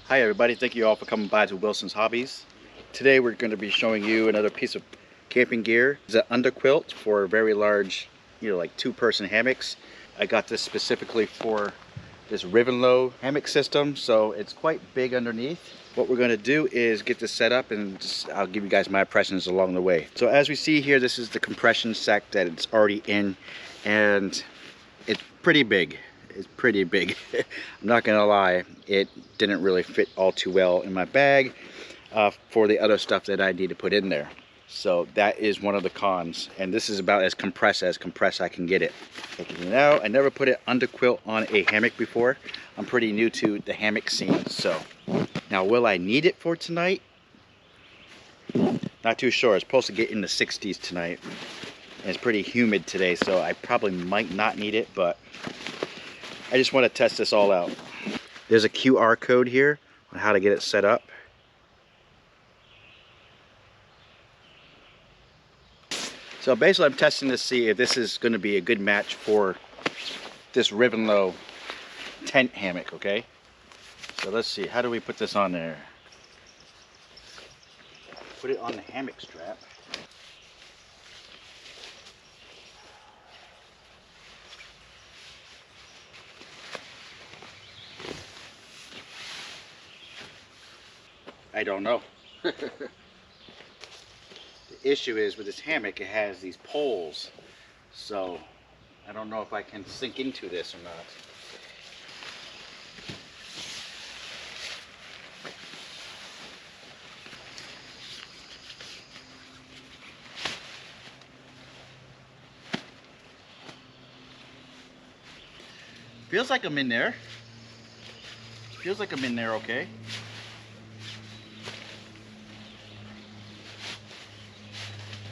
Hi everybody, thank you all for coming by to Wilson's Hobbies. Today we're going to be showing you another piece of camping gear. It's an underquilt for very large, like two-person hammocks. I got this specifically for this Rivenlow hammock system, so it's quite big underneath. What we're going to do is get this set up and I'll give you guys my impressions along the way. So as we see here, this is the compression sack that it's already in, and it's pretty big. It's pretty big. I'm not gonna lie, it didn't really fit all too well in my bag for the other stuff that I need to put in there. So that is one of the cons, and this is about as compressed I can get it. Now, I never put an underquilt on a hammock before. I'm pretty new to the hammock scene, so now will I need it for tonight? Not too sure. It's supposed to get in the 60s tonight, and it's pretty humid today, so I probably might not need it, but I just want to test this all out. There's a QR code here on how to get it set up. So basically I'm testing to see if this is going to be a good match for this Rivenlow tent hammock, okay? So let's see, how do we put this on there? Put it on the hammock strap. I don't know. The issue is with this hammock, it has these poles, so I don't know if I can sink into this or not. Feels like I'm in there. Feels like I'm in there okay.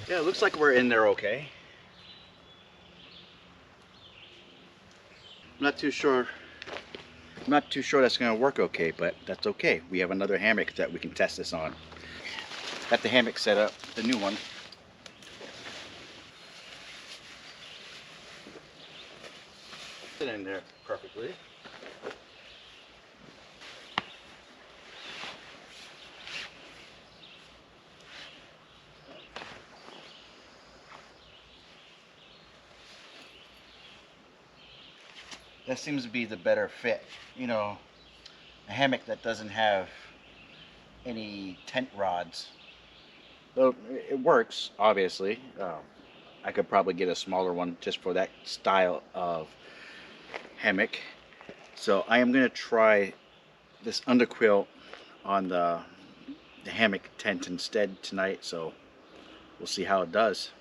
Yeah, it looks like we're in there okay. I'm not too sure that's gonna work okay, but that's okay. We have another hammock that we can test this on. Got the hammock set up, the new one. Fit in there perfectly. That seems to be the better fit. You know, a hammock that doesn't have any tent rods. Though it works, obviously. I could probably get a smaller one just for that style of hammock. So I am going to try this underquilt on the hammock tent instead tonight. So we'll see how it does.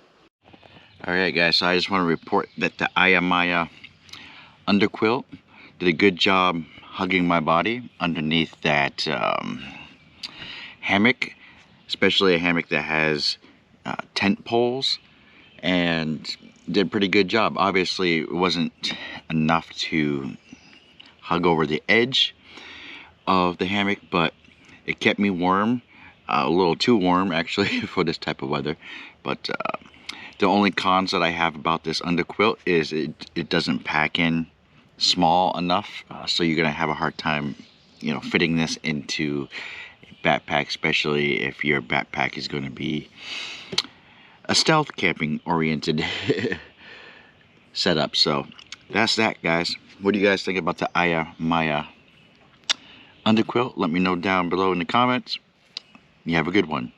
Alright guys, so I just want to report that the Ayamaya underquilt did a good job hugging my body underneath that hammock, especially a hammock that has tent poles, and did a pretty good job. Obviously it wasn't enough to hug over the edge of the hammock, but it kept me warm, a little too warm actually for this type of weather. But the only cons that I have about this underquilt is it doesn't pack in small enough, so you're gonna have a hard time, fitting this into a backpack, especially if your backpack is going to be a stealth camping oriented setup. So that's that, guys. What do you guys think about the Ayamaya underquilt? Let me know down below in the comments. You have a good one.